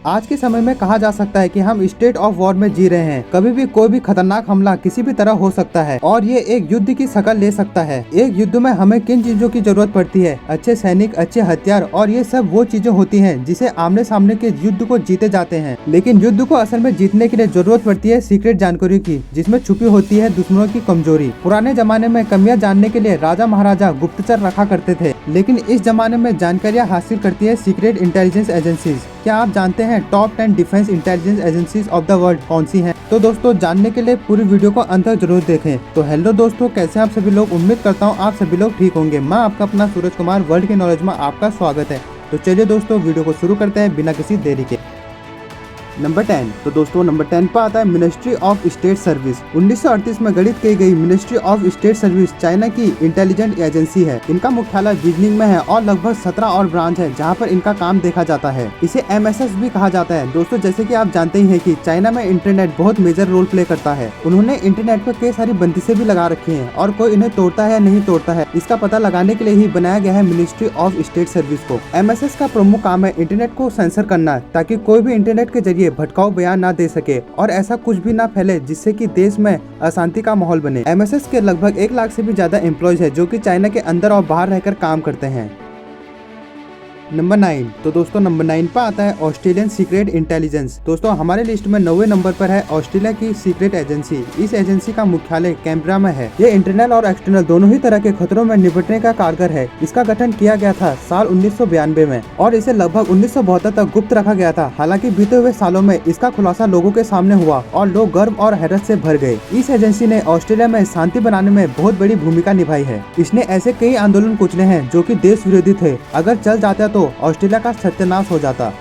आज के समय में कहा जा सकता है कि हम स्टेट ऑफ वॉर में जी रहे हैं। कभी भी कोई भी खतरनाक हमला किसी भी तरह हो सकता है और ये एक युद्ध की शक्ल ले सकता है। एक युद्ध में हमें किन चीजों की जरूरत पड़ती है? अच्छे सैनिक, अच्छे हथियार, और ये सब वो चीजें होती हैं जिसे आमने सामने के युद्ध को जीते जाते हैं। लेकिन युद्ध को असल में जीतने के लिए जरूरत पड़ती है सीक्रेट जानकारी की, जिसमें छुपी होती है दुश्मनों की कमजोरी। पुराने जमाने में कमियां जानने के लिए राजा महाराजा गुप्तचर रखा करते थे, लेकिन इस जमाने में जानकारियां हासिल करती है सीक्रेट इंटेलिजेंस एजेंसीज। क्या आप जानते हैं top 10 defence intelligence agencies of the world कौन सी हैं? तो दोस्तों, जानने के लिए पूरी वीडियो को अंत तक जरूर देखें। तो हेलो दोस्तों, कैसे आप सभी लोग? उम्मीद करता हूँ आप सभी लोग ठीक होंगे। मैं आपका अपना सूरज कुमार, वर्ल्ड के नॉलेज में आपका स्वागत है। तो चलिए दोस्तों, वीडियो को शुरू करते हैं बिना किसी देरी के। नंबर 10। तो दोस्तों, नंबर 10 पर आता है मिनिस्ट्री ऑफ स्टेट सर्विस। 1938 में गठित की गई ministry of state service China की इंटेलिजेंट एजेंसी है। इनका मुख्यालय बीजिंग में है और लगभग 17 और ब्रांच है जहां पर इनका काम देखा जाता है। इसे MSS भी कहा जाता है। दोस्तों, जैसे कि आप जानते ही हैं कि चाइना में इंटरनेट बहुत मेजर रोल प्ले करता है। उन्होंने इंटरनेट पर कई सारी बंदिशें भी लगा रखी है और कोई इन्हें तोड़ता है या नहीं तोड़ता है, इसका पता लगाने के लिए ही बनाया गया है मिनिस्ट्री ऑफ स्टेट सर्विस को। MSS का प्रमुख काम है इंटरनेट को सेंसर करना, ताकि कोई भी इंटरनेट के जरिए भटकाऊ बयान ना दे सके और ऐसा कुछ भी ना फैले जिससे कि देश में अशांति का माहौल बने। MSS के लगभग 1 लाख से भी ज्यादा एम्प्लॉयज है जो कि चाइना के अंदर और बाहर रहकर काम करते हैं। नंबर 9। तो दोस्तों, नंबर 9 पर आता है ऑस्ट्रेलियन सीक्रेट इंटेलिजेंस। दोस्तों, हमारे लिस्ट में 9वें नंबर पर है ऑस्ट्रेलिया की सीक्रेट एजेंसी। इस एजेंसी का मुख्यालय कैनबरा में है। ये इंटरनल और एक्सटर्नल दोनों ही तरह के खतरों में निपटने का कारगर है। इसका गठन किया गया था साल 1992 में और इसे लगभग 1972 तक गुप्त रखा गया था। हालांकि बीते हुए सालों में इसका खुलासा लोगों के सामने हुआ और लोग गर्व और हैरत से भर गए। इस एजेंसी ने ऑस्ट्रेलिया में शांति बनाने में बहुत बड़ी भूमिका निभाई है। इसने ऐसे कई आंदोलन कुचले हैं जो कि देश विरोधी थे। अगर चल जाता तो ऑस्ट्रेलिया का सत्यानाश हो जाता।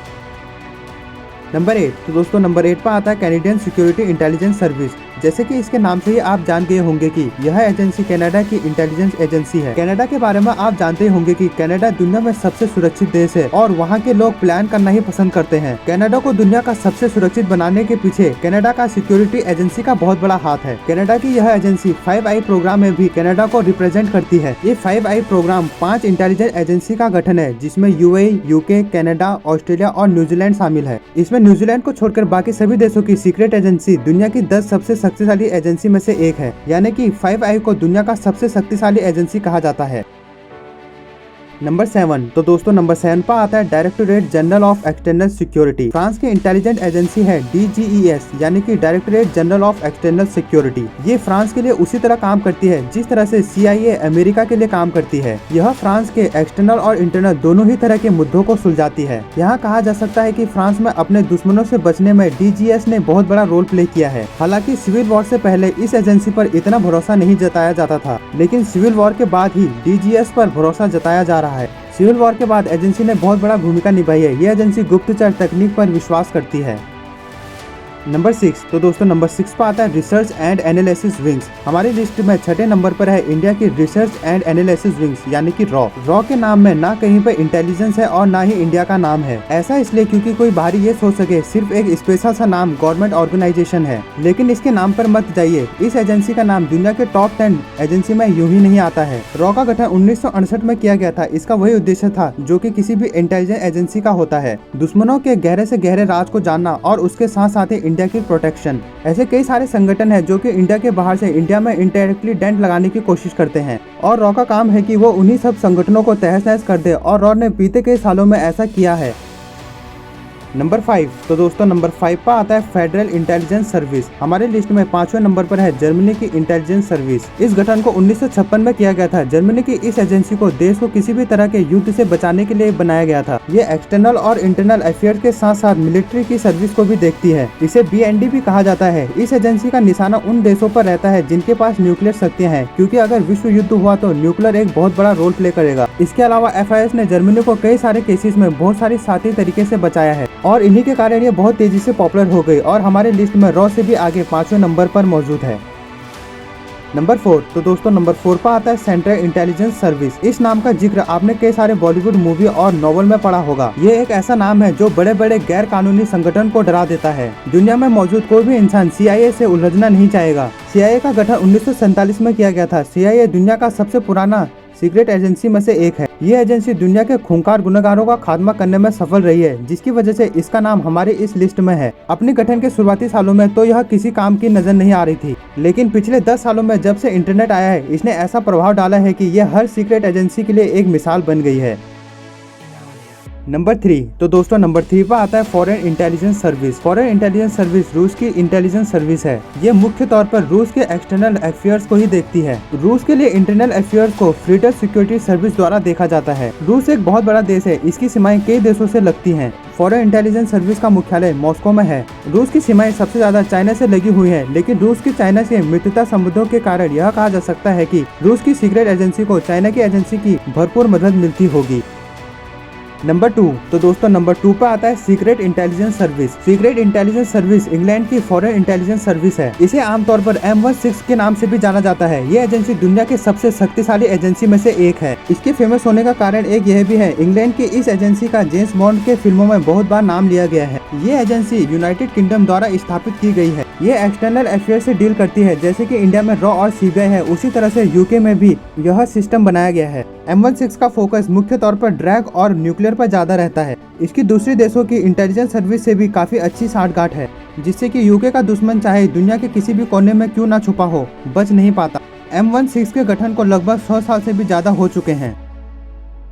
नंबर 8। तो दोस्तों, नंबर 8 पर आता है कैनेडियन सिक्योरिटी इंटेलिजेंस सर्विस। जैसे कि इसके नाम से ही आप जान गए होंगे कि यह एजेंसी कनाडा की इंटेलिजेंस एजेंसी है। कनाडा के बारे में आप जानते ही होंगे कि कनाडा दुनिया में सबसे सुरक्षित देश है और वहाँ के लोग प्लान करना ही पसंद करते हैं। कनाडा को दुनिया का सबसे सुरक्षित बनाने के पीछे कनाडा का सिक्योरिटी एजेंसी का बहुत बड़ा हाथ है। कनाडा की यह एजेंसी 5i प्रोग्राम में भी कनाडा को रिप्रेजेंट करती है। ये 5i प्रोग्राम 5 इंटेलिजेंस एजेंसी का गठन है, जिसमें UAE, UK, कनाडा, ऑस्ट्रेलिया और न्यूजीलैंड शामिल है। इसमें न्यूजीलैंड को छोड़कर बाकी सभी देशों की सीक्रेट एजेंसी दुनिया की 10 सबसे शक्तिशाली एजेंसी में से एक है, यानी कि 5i को दुनिया का सबसे शक्तिशाली एजेंसी कहा जाता है। नंबर 7। तो दोस्तों, नंबर 7 पर आता है directorate general of external security. France की इंटेलिजेंट एजेंसी है DGES, यानी कि directorate general of external security. ये फ्रांस के लिए उसी तरह काम करती है जिस तरह से CIA अमेरिका के लिए काम करती है। यह फ्रांस के एक्सटर्नल और इंटरनल दोनों ही तरह के मुद्दों को सुलझाती है। यहाँ कहा जा सकता है कि फ्रांस में अपने दुश्मनों से बचने में DGS ने बहुत बड़ा रोल प्ले किया है। हालांकि सिविल वॉर से पहले इस एजेंसी पर इतना भरोसा नहीं जताया जाता था, लेकिन सिविल वॉर के बाद ही DGS पर भरोसा जताया जा रहा है। सिविल वॉर के बाद एजेंसी ने बहुत बड़ा भूमिका निभाई है। ये एजेंसी गुप्तचर तकनीक पर विश्वास करती है। नंबर 6। तो दोस्तों, नंबर 6 पर आता है रिसर्च एंड एनालिसिस विंग्स। हमारी लिस्ट में 6ठे नंबर पर है इंडिया की रिसर्च एंड एनालिसिस विंग्स, यानी कि रॉ के नाम में ना कहीं पे इंटेलिजेंस है और ना ही इंडिया का नाम है। ऐसा इसलिए क्योंकि कोई बाहरी ये सोच सके सिर्फ एक स्पेशल सा नाम गवर्नमेंट ऑर्गेनाइजेशन है, लेकिन इसके नाम पर मत जाइए। इस एजेंसी का नाम दुनिया के टॉप 10 एजेंसी में यूं ही नहीं आता है। रॉ का गठन 1968 में किया गया था। इसका वही उद्देश्य था जो कि किसी भी इंटेलिजेंस एजेंसी का होता है, दुश्मनों के गहरे से गहरे राज को जानना और उसके साथ साथ ही इंडिया की प्रोटेक्शन। ऐसे कई सारे संगठन हैं जो कि इंडिया के बाहर से इंडिया में इनडायरेक्टली डेंट लगाने की कोशिश करते हैं और रॉ का काम है कि वो उन्हीं सब संगठनों को तहस नहस कर दे, और रॉ ने बीते कई सालों में ऐसा किया है। नंबर 5। तो दोस्तों, नंबर 5 पर आता है फेडरल इंटेलिजेंस सर्विस। हमारे लिस्ट में 5वें नंबर पर है जर्मनी की इंटेलिजेंस सर्विस। इस गठन को 1956 में किया गया था। जर्मनी की इस एजेंसी को देश को किसी भी तरह के युद्ध से बचाने के लिए बनाया गया था। ये एक्सटर्नल और इंटरनल अफेयर्स के साथ साथ मिलिट्री की सर्विस को भी देखती है। इसे BND भी कहा जाता है। इस एजेंसी का निशाना उन देशों पर रहता है जिनके पास न्यूक्लियर शक्तियाँ हैं, क्योंकि अगर विश्व युद्ध हुआ तो न्यूक्लियर एक बहुत बड़ा रोल प्ले करेगा। इसके अलावा FIS ने जर्मनी को कई सारे केसेस में बहुत सारी साथी तरीके से बचाया है और इन्हीं के कारण ये बहुत तेजी से पॉपुलर हो गई और हमारे लिस्ट में रॉ से भी आगे 5वें नंबर पर मौजूद है। नंबर 4। तो दोस्तों, नंबर 4 पर आता है सेंट्रल इंटेलिजेंस सर्विस। इस नाम का जिक्र आपने कई सारे बॉलीवुड मूवी और नॉवल में पढ़ा होगा। ये एक ऐसा नाम है जो बड़े बड़े गैर कानूनी संगठन को डरा देता है। दुनिया में मौजूद कोई भी इंसान CIA से उलझना नहीं चाहेगा। CIA का गठन 1947 में किया गया था। CIA दुनिया का सबसे पुराना सीक्रेट एजेंसी में से एक है। ये एजेंसी दुनिया के खूंखार गुनहगारों का खात्मा करने में सफल रही है, जिसकी वजह से इसका नाम हमारे इस लिस्ट में है। अपने गठन के शुरुआती सालों में तो यह किसी काम की नजर नहीं आ रही थी, लेकिन पिछले 10 सालों में जब से इंटरनेट आया है, इसने ऐसा प्रभाव डाला है कि यह हर सीक्रेट एजेंसी के लिए एक मिसाल बन गई है। नंबर 3, तो दोस्तों नंबर 3 पर आता है foreign intelligence service. Foreign intelligence service रूस की इंटेलिजेंस सर्विस है। ये मुख्य तौर पर रूस के एक्सटर्नल अफेयर्स को ही देखती है। रूस के लिए इंटरनल अफेयर्स को फ्रीडम सिक्योरिटी सर्विस द्वारा देखा जाता है। रूस एक बहुत बड़ा देश है, इसकी सीमाएं कई देशों से लगती हैं। फॉरेन इंटेलिजेंस सर्विस का मुख्यालय मॉस्को में है। रूस की सीमाएं सबसे ज्यादा चाइना से लगी हुई है, लेकिन रूस की चाइना से मित्रता संबंधों के कारण यह कहा जा सकता है कि रूस की सीक्रेट एजेंसी को चाइना की एजेंसी की भरपूर मदद मिलती होगी। नंबर 2, तो दोस्तों नंबर 2 पर आता है secret intelligence service. Secret intelligence service England की फॉरेन इंटेलिजेंस सर्विस है। इसे आमतौर पर M16 के नाम से भी जाना जाता है। ये एजेंसी दुनिया की सबसे शक्तिशाली एजेंसी में से एक है। इसके फेमस होने का कारण एक यह भी है, इंग्लैंड की इस एजेंसी का जेम्स बॉन्ड के फिल्मों में बहुत बार नाम लिया गया है। ये एजेंसी यूनाइटेड किंगडम द्वारा स्थापित की गई है। ये एक्सटर्नल अफेयर से डील करती है, जैसे कि इंडिया में रॉ और सीबीआई है, उसी तरह से यूके में भी यह सिस्टम बनाया गया है। M16 का फोकस मुख्य तौर पर ड्रैग और न्यूक्लियर पर ज्यादा रहता है। इसकी दूसरी देशों की इंटेलिजेंस सर्विस से भी काफी अच्छी साठगांठ है, जिससे कि यूके का दुश्मन चाहे दुनिया के किसी भी कोने में क्यों ना छुपा हो, बच नहीं पाता। M16 के गठन को लगभग 100 साल से भी ज्यादा हो चुके हैं।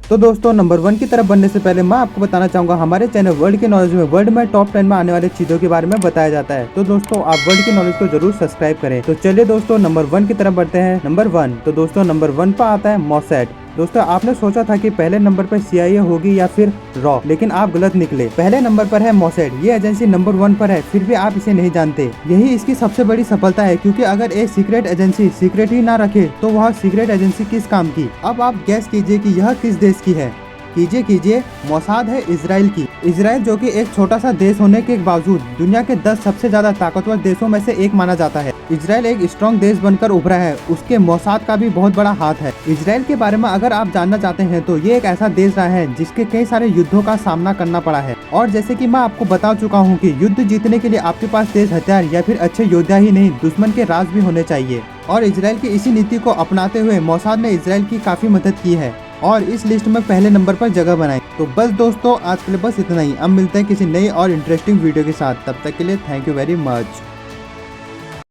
तो दोस्तों नंबर 1 की तरफ बढ़ने से पहले मैं आपको बताना चाहूंगा, हमारे चैनल वर्ल्ड के नॉलेज में वर्ल्ड में टॉप 10 में आने वाली चीजों के बारे में बताया जाता है। तो दोस्तों आप वर्ल्ड की नॉलेज को जरूर सब्सक्राइब करें। तो चलिए दोस्तों नंबर 1 की तरफ बढ़ते हैं। नंबर 1, तो दोस्तों नंबर 1 पर आता है मॉसैड। दोस्तों आपने सोचा था कि पहले नंबर पर CIA होगी या फिर रॉ, लेकिन आप गलत निकले। पहले नंबर पर है मॉसैड। ये एजेंसी नंबर 1 पर है, फिर भी आप इसे नहीं जानते। यही इसकी सबसे बड़ी सफलता है, क्योंकि अगर एक सीक्रेट एजेंसी सीक्रेट ही ना रखे तो वह सीक्रेट एजेंसी किस काम की। अब आप गैस कीजिए कि यह किस देश की है। कीजिए, मोसाद है इजराइल की। इजराइल जो कि एक छोटा सा देश होने के बावजूद दुनिया के 10 सबसे ज्यादा ताकतवर देशों में से एक माना जाता है। इजराइल एक स्ट्रॉन्ग देश बनकर उभरा है, उसके मोसाद का भी बहुत बड़ा हाथ है। इजराइल के बारे में अगर आप जानना चाहते हैं तो ये एक ऐसा देश रहा है जिसके कई सारे युद्धों का सामना करना पड़ा है। और जैसे कि मैं आपको बता चुका हूँ कि युद्ध जीतने के लिए आपके पास तेज हथियार या फिर अच्छे योद्धा ही नहीं, दुश्मन के राज भी होने चाहिए। और इजराइल की इसी नीति को अपनाते हुए मोसाद ने इजराइल की काफी मदद की है और इस लिस्ट में पहले नंबर पर जगह बनाई। तो बस दोस्तों आज के लिए बस इतना ही। अब मिलते हैं किसी नई और इंटरेस्टिंग वीडियो के साथ, तब तक के लिए थैंक यू वेरी मच।